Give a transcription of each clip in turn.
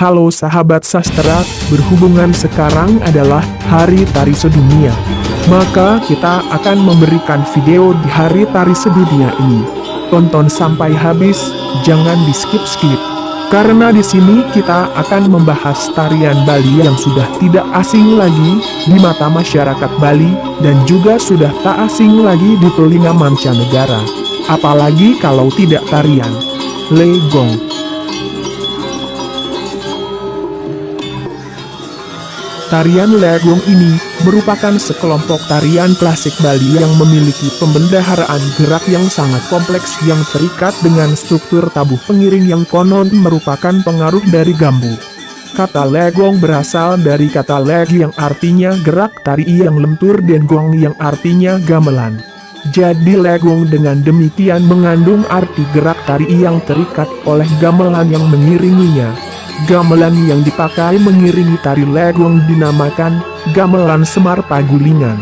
Halo sahabat sastra, berhubungan sekarang adalah Hari Tari Sedunia. Maka kita akan memberikan video di Hari Tari Sedunia ini. Tonton sampai habis, jangan di skip-skip. Karena di sini kita akan membahas tarian Bali yang sudah tidak asing lagi di mata masyarakat Bali dan juga sudah tak asing lagi di telinga mancanegara. Apalagi kalau tidak tarian Legong. Tarian Legong ini merupakan sekelompok tarian klasik Bali yang memiliki pembendaharaan gerak yang sangat kompleks yang terikat dengan struktur tabuh pengiring yang konon merupakan pengaruh dari Gambu. Kata Legong berasal dari kata leg yang artinya gerak tari yang lentur dan gong yang artinya gamelan. Jadi Legong dengan demikian mengandung arti gerak tari yang terikat oleh gamelan yang mengiringinya. Gamelan yang dipakai mengiringi tari Legong dinamakan gamelan Semar Pagulingan.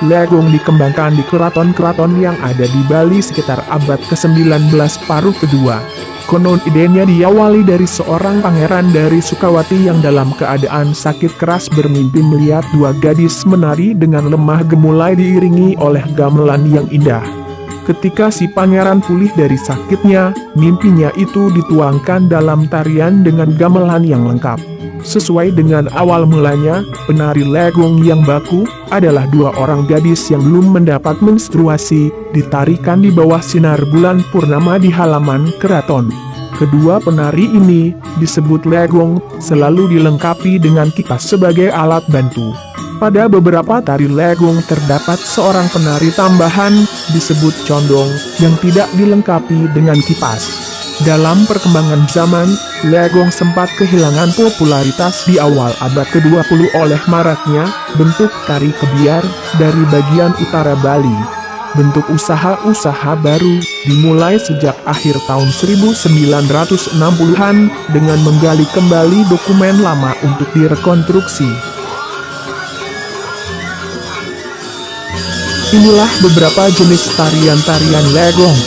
Legong dikembangkan di keraton-keraton yang ada di Bali sekitar abad ke-19 paruh kedua. Konon idenya diawali dari seorang pangeran dari Sukawati yang dalam keadaan sakit keras bermimpi melihat dua gadis menari dengan lemah gemulai diiringi oleh gamelan yang indah. Ketika si pangeran pulih dari sakitnya, mimpinya itu dituangkan dalam tarian dengan gamelan yang lengkap. Sesuai dengan awal mulanya, penari Legong yang baku adalah dua orang gadis yang belum mendapat menstruasi, ditarikan di bawah sinar bulan purnama di halaman keraton. Kedua penari ini disebut Legong, selalu dilengkapi dengan kipas sebagai alat bantu. Pada beberapa tari Legong terdapat seorang penari tambahan, disebut condong, yang tidak dilengkapi dengan kipas. Dalam perkembangan zaman, Legong sempat kehilangan popularitas di awal abad ke-20 oleh maraknya bentuk tari kebiar dari bagian utara Bali. Bentuk usaha-usaha baru dimulai sejak akhir tahun 1960-an dengan menggali kembali dokumen lama untuk direkonstruksi. Inilah beberapa jenis tarian-tarian Legong.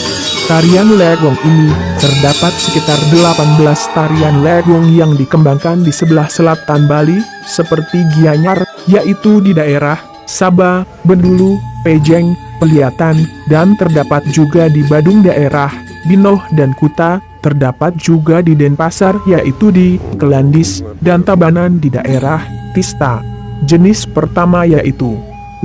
Tarian Legong ini terdapat sekitar 18 tarian Legong yang dikembangkan di sebelah selatan Bali, seperti Gianyar, yaitu di daerah Sabah, Bendulu, Pejeng, Peliatan, dan terdapat juga di Badung daerah Binoh dan Kuta, terdapat juga di Denpasar yaitu di Kelandis, dan Tabanan di daerah Tista. Jenis pertama yaitu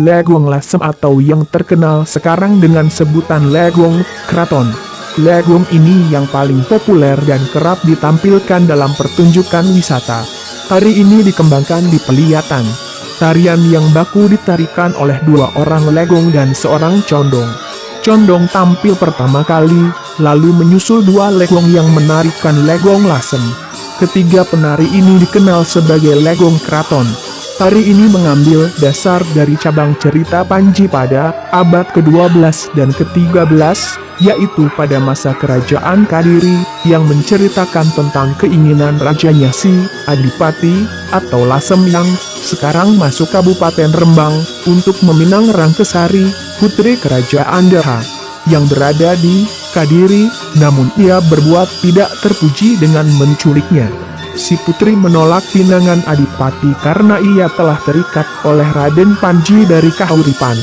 Legong Lasem atau yang terkenal sekarang dengan sebutan Legong Keraton. Legong ini yang paling populer dan kerap ditampilkan dalam pertunjukan wisata. Tari ini dikembangkan di Peliatan. Tarian yang baku ditarikan oleh dua orang Legong dan seorang condong. Condong tampil pertama kali, lalu menyusul dua Legong yang menarikan Legong Lasem. Ketiga penari ini dikenal sebagai Legong Keraton. Tari ini mengambil dasar dari cabang cerita Panji pada abad ke-12 dan ke-13, yaitu pada masa kerajaan Kadiri, yang menceritakan tentang keinginan rajanya si Adipati, atau Lasem yang sekarang masuk Kabupaten Rembang, untuk meminang Rangkesari, putri kerajaan Daha, yang berada di Kadiri, namun ia berbuat tidak terpuji dengan menculiknya. Si putri menolak pinangan Adipati karena ia telah terikat oleh Raden Panji dari Kahuripan.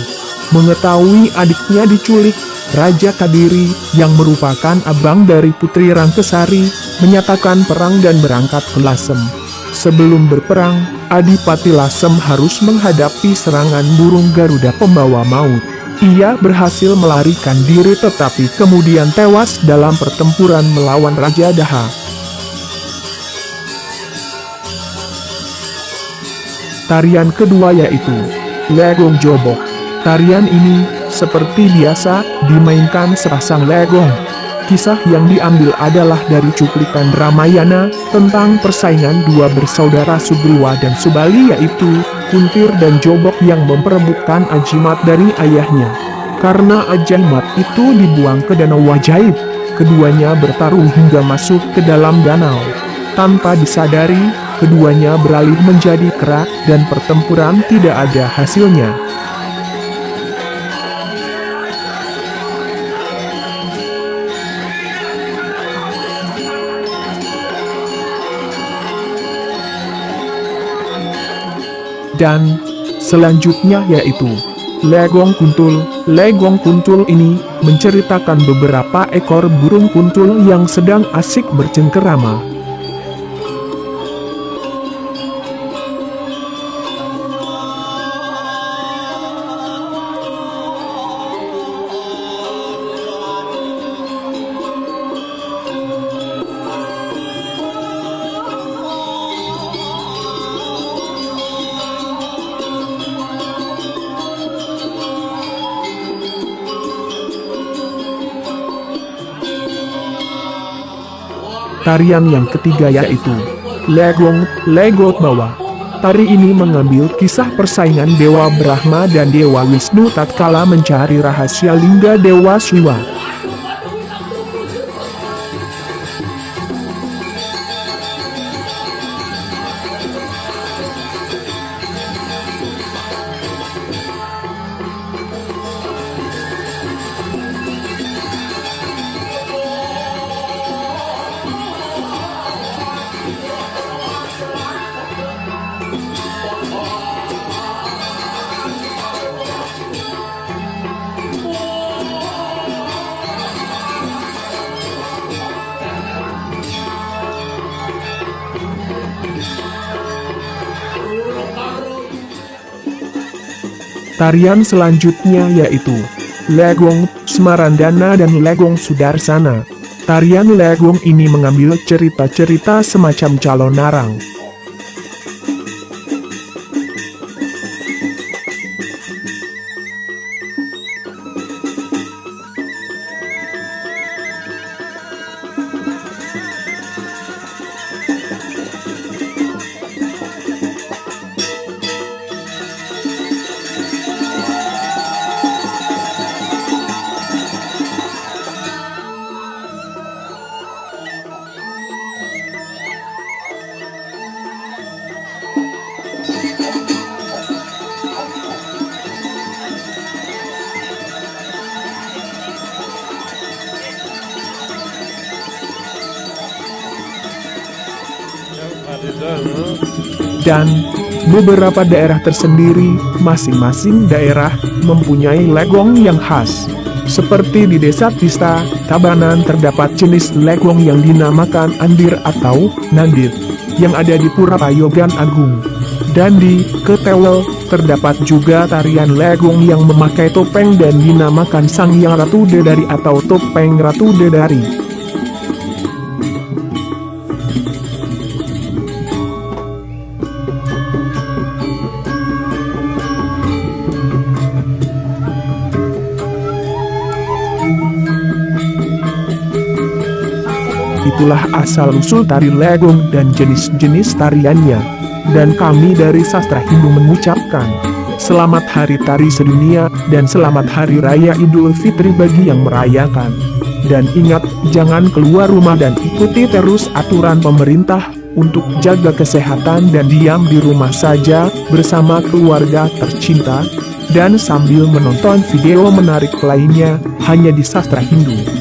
Mengetahui adiknya diculik, Raja Kadiri, yang merupakan abang dari Putri Rangkesari, menyatakan perang dan berangkat ke Lasem. Sebelum berperang, Adipati Lasem harus menghadapi serangan burung Garuda pembawa maut. Ia berhasil melarikan diri tetapi kemudian tewas dalam pertempuran melawan Raja Daha. Tarian kedua yaitu Legong Jobok. Tarian ini, seperti biasa, dimainkan sepasang Legong. Kisah yang diambil adalah dari cuplikan Ramayana, tentang persaingan dua bersaudara Sugriwa dan Subali yaitu Kuntir dan Jobok yang memperebutkan ajimat dari ayahnya. Karena ajimat itu dibuang ke danau ajaib, keduanya bertarung hingga masuk ke dalam danau. Tanpa disadari, keduanya beralih menjadi kera, dan pertempuran tidak ada hasilnya. Dan selanjutnya yaitu Legong Kuntul. Legong Kuntul ini menceritakan beberapa ekor burung kuntul yang sedang asik bercengkerama. Tarian yang ketiga yaitu Legong Legot Bawa. Tari ini mengambil kisah persaingan Dewa Brahma dan Dewa Wisnu tatkala mencari rahasia lingga Dewa Siwa. Tarian selanjutnya yaitu Legong Smarandana dan Legong Sudarsana. Tarian Legong ini mengambil cerita-cerita semacam calon narang. Dan beberapa daerah tersendiri, masing-masing daerah mempunyai legong yang khas. Seperti di Desa Tista, Tabanan terdapat jenis legong yang dinamakan Andir atau Nandit, yang ada di Pura Payogan Agung. Dan di Ketewel, terdapat juga tarian legong yang memakai topeng dan dinamakan Sangyang Ratu Dedari atau Topeng Ratu Dedari. Itulah asal-usul tari legong dan jenis-jenis tariannya. Dan kami dari Sastra Hindu mengucapkan, Selamat Hari Tari Sedunia, dan Selamat Hari Raya Idul Fitri bagi yang merayakan. Dan ingat, jangan keluar rumah dan ikuti terus aturan pemerintah untuk jaga kesehatan dan diam di rumah saja bersama keluarga tercinta. Dan sambil menonton video menarik lainnya, hanya di Sastra Hindu.